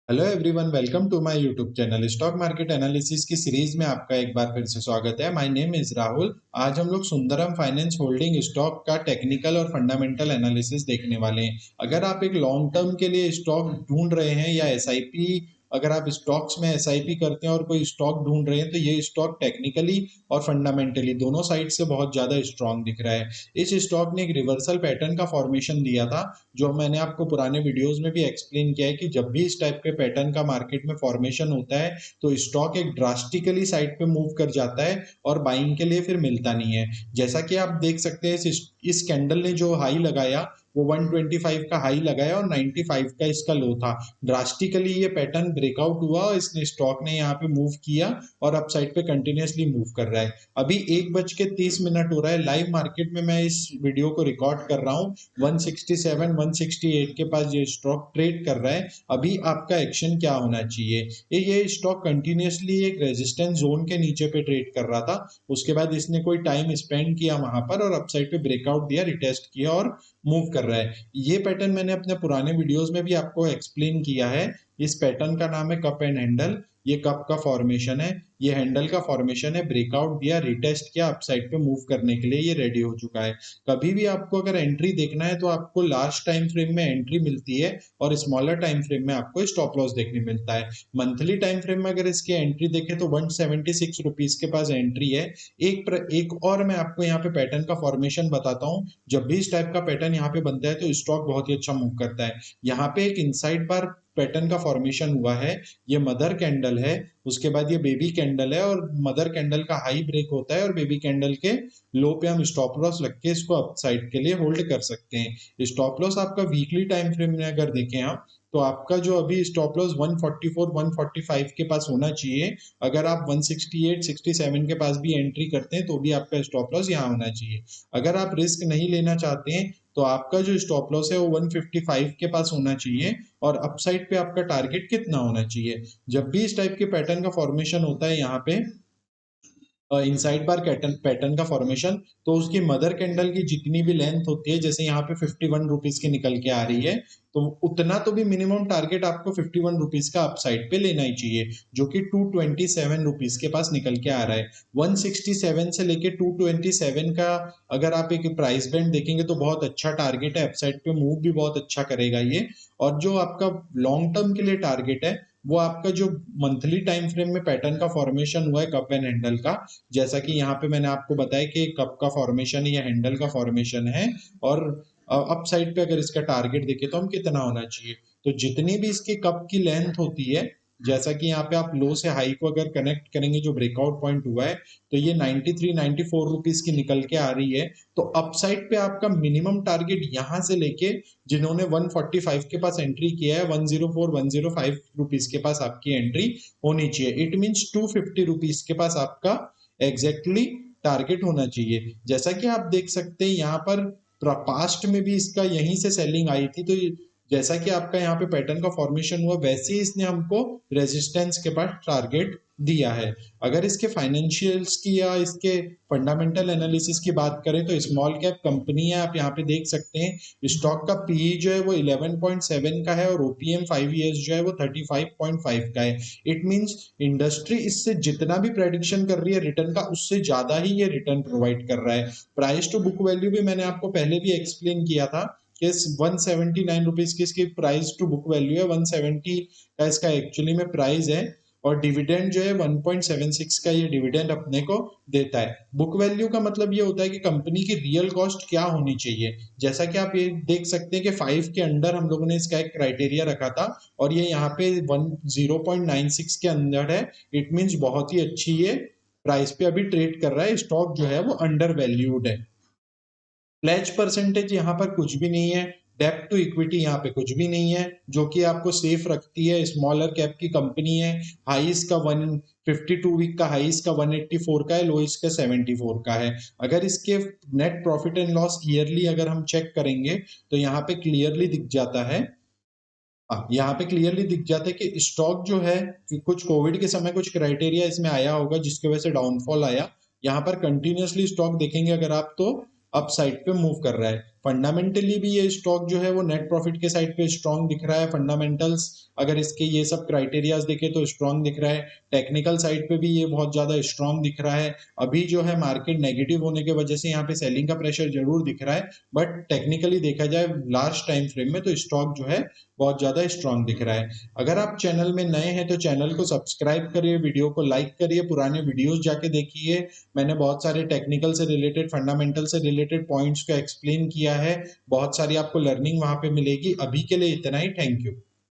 Hello everyone, welcome to my YouTube channel. Stock market analysis की series में आपका एक बार फिर से स्वागत है। My name is Rahul. आज हम लोग सुंदरम फाइनेंस होल्डिंग स्टॉक का टेक्निकल और फंडामेंटल एनालिसिस देखने वाले हैं। अगर आप एक लॉन्ग टर्म के लिए स्टॉक ढूंढ रहे हैं या एसआईपी, अगर आप स्टॉक्स में एसआईपी करते हैं और कोई स्टॉक ढूंढ रहे हैं, तो ये स्टॉक टेक्निकली और फंडामेंटली दोनों साइड से बहुत ज्यादा स्ट्रांग दिख रहा है। इस स्टॉक ने एक रिवर्सल पैटर्न का फॉर्मेशन दिया था, जो मैंने आपको पुराने वीडियोस में भी एक्सप्लेन किया है कि जब भी इस टाइप के पैटर्न का मार्केट में फॉर्मेशन होता है तो स्टॉक एक ड्रास्टिकली साइड पे मूव कर जाता है और बाइंग के लिए फिर मिलता नहीं है। जैसा कि आप देख सकते हैं, इस कैंडल ने जो हाई लगाया वो 125 का हाई लगाया और 95 का इसका लो था। ड्रास्टिकली ये पैटर्न ब्रेकआउट हुआ और इसने स्टॉक ने यहाँ पे मूव किया और अप साइड पे कंटिन्यूसली मूव कर रहा है। अभी 1:30 हो रहा है। लाइव मार्केट में मैं इस वीडियो को रिकॉर्ड कर रहा हूँ। 167 168 के पास ये स्टॉक ट्रेड कर रहा है। अभी आपका एक्शन क्या होना चाहिए? ये स्टॉक कंटिन्यूसली एक रेजिस्टेंस जोन के नीचे पे ट्रेड कर रहा था। उसके बाद इसने कोई टाइम स्पेंड किया वहां पर और अपसाइड पे ब्रेकआउट दिया, रिटेस्ट किया और मूव कर रहा है। ये पैटर्न मैंने अपने पुराने वीडियोस में भी आपको एक्सप्लेन किया है। इस पैटर्न का नाम है कप एंड हैंडल। ये कप का फॉर्मेशन है, ये हैंडल का फॉर्मेशन है। ब्रेकआउट दिया, रिटेस्ट किया, अपसाइड पे मूव करने के लिए ये रेडी हो चुका है। कभी भी आपको अगर एंट्री देखना है तो आपको लार्ज टाइम फ्रेम में एंट्री मिलती है और स्मॉलर टाइम फ्रेम में आपको स्टॉप लॉस देखने मिलता है। मंथली टाइम फ्रेम में अगर इसकी एंट्री देखें तो 176 रुपीज के पास एंट्री है। एक और मैं आपको यहाँ पे पैटर्न का फॉर्मेशन बताता हूँ। जब भी इस टाइप का पैटर्न यहाँ पे बनता है तो स्टॉक बहुत ही अच्छा मूव करता है। यहाँ पे एक इनसाइड बार पैटर्न का फॉर्मेशन हुआ है। ये मदर कैंडल है, उसके बाद ये बेबी कैंडल है और मदर कैंडल का हाई ब्रेक होता है और बेबी कैंडल के लो पे हम स्टॉप लॉस लग के इसको अप साइड के लिए होल्ड कर सकते हैं। स्टॉप लॉस आपका वीकली टाइम फ्रेम में अगर देखें आप, तो आपका जो अभी स्टॉप लॉस 144 145 के पास होना चाहिए। अगर आप 168 67 के पास भी एंट्री करते हैं तो भी आपका स्टॉप लॉस यहाँ होना चाहिए। अगर आप रिस्क नहीं लेना चाहते हैं तो आपका जो स्टॉप लॉस है वो 155 के पास होना चाहिए और अपसाइड पे आपका टारगेट कितना होना चाहिए। जब भी इस टाइप के पैटर्न का फॉर्मेशन होता है यहाँ पे इनसाइड बार पैटर्न का फॉर्मेशन, तो उसकी मदर कैंडल की जितनी भी लेंथ होती है, जैसे यहाँ पे 51 रुपीज की निकल के आ रही है, तो उतना तो भी मिनिमम टारगेट आपको 51 रुपीज का अपसाइड पे लेना ही चाहिए, जो कि 227 रुपीज के पास निकल के आ रहा है। 167 से लेके 227 का अगर आप एक प्राइस बैंड देखेंगे तो बहुत अच्छा टारगेट है। अपसाइड पे मूव भी बहुत अच्छा करेगा ये। और जो आपका लॉन्ग टर्म के लिए टारगेट है वो आपका जो मंथली टाइम फ्रेम में पैटर्न का फॉर्मेशन हुआ है कप एंड हैंडल का, जैसा कि यहाँ पे मैंने आपको बताया कि कप का फॉर्मेशन या हैंडल का फॉर्मेशन है। और अप साइड पे अगर इसका टारगेट देखे तो हम कितना होना चाहिए, तो जितनी भी इसकी कप की लेंथ होती है, जैसा कि यहाँ पे आप लो से हाई को अगर कनेक्ट करेंगे, जो ब्रेकआउट पॉइंट हुआ है, तो ये 93 94 रुपीज की निकल के आ रही है। तो अपसाइड पे आपका मिनिमम टारगेट यहाँ से लेके, जिन्होंने 145 के पास एंट्री किया है, 104 105 रुपीज के पास आपकी एंट्री होनी चाहिए। इट मीन्स 250 रुपीज के पास आपका एग्जैक्टली टारगेट होना चाहिए। जैसा कि आप देख सकते हैं यहाँ पर पास्ट में भी इसका यहीं से सेलिंग आई थी, तो जैसा कि आपका यहाँ पे पैटर्न का फॉर्मेशन हुआ वैसे ही इसने हमको रेजिस्टेंस के पास टारगेट दिया है। अगर इसके फाइनेंशियल्स की या इसके फंडामेंटल एनालिसिस की बात करें तो स्मॉल कैप कंपनी है, आप यहाँ पे देख सकते हैं। स्टॉक का पीई जो है वो 11.7 का है और ओपीएम 5 ईयर्स जो है वो 35.5 का है। इट मींस इंडस्ट्री इससे जितना भी प्रेडिक्शन कर रही है रिटर्न का, उससे ज्यादा ही ये रिटर्न प्रोवाइड कर रहा है। प्राइस टू बुक वैल्यू भी मैंने आपको पहले भी एक्सप्लेन किया था कि 179 रुपीज की इसकी प्राइस टू बुक वैल्यू है। 170 का इसका एक्चुअली में प्राइस है और डिविडेंड जो है 1.76 का ये डिविडेंड अपने को देता है। बुक वैल्यू का मतलब ये होता है कि कंपनी की रियल कॉस्ट क्या होनी चाहिए। जैसा कि आप ये देख सकते हैं कि 5 के अंडर हम लोगों ने इसका एक क्राइटेरिया रखा था और ये यहाँ पे 0.96 के अंदर है। इट मीन्स बहुत ही अच्छी ये प्राइस पे अभी ट्रेड कर रहा है। स्टॉक जो है वो अंडर वैल्यूड है। प्लेज परसेंटेज यहाँ पर कुछ भी नहीं है। डेप्ट टू इक्विटी यहाँ पे कुछ भी नहीं है, जो कि आपको सेफ रखती है। स्मॉलर कैप की कंपनी है। हाईस का 152 वीक का हाईस का 184 का है, लोइस का 74 का है। अगर इसके net profit and loss yearly अगर हम चेक करेंगे तो यहाँ पे क्लियरली दिख जाता है। यहाँ पे क्लियरली दिख जाता है कि स्टॉक जो है कि कुछ कोविड के समय कुछ क्राइटेरिया इसमें आया होगा जिसकी वजह से डाउनफॉल आया। यहाँ पर कंटिन्यूसली स्टॉक देखेंगे अगर आप तो अप साइड पे मूव कर रहा है। फंडामेंटली भी ये स्टॉक जो है वो नेट प्रॉफिट के साइड पे स्ट्रॉन्ग दिख रहा है। फंडामेंटल्स अगर इसके ये सब क्राइटेरियाज देखे तो स्ट्रॉन्ग दिख रहा है। टेक्निकल साइड पे भी ये बहुत ज्यादा स्ट्रॉन्ग दिख रहा है। अभी जो है मार्केट नेगेटिव होने की वजह से यहाँ पे सेलिंग का प्रेशर जरूर दिख रहा है, बट टेक्निकली देखा जाए लास्ट टाइम फ्रेम में तो स्टॉक जो है बहुत ज्यादा स्ट्रॉन्ग दिख रहा है। अगर आप चैनल में नए हैं तो चैनल को सब्सक्राइब करिए, वीडियो को लाइक करिए, पुराने वीडियोस जाके देखिए। मैंने बहुत सारे टेक्निकल से रिलेटेड, फंडामेंटल से रिलेटेड पॉइंट्स को एक्सप्लेन किया है। बहुत सारी आपको लर्निंग वहां पे मिलेगी। अभी के लिए इतना ही। Thank you.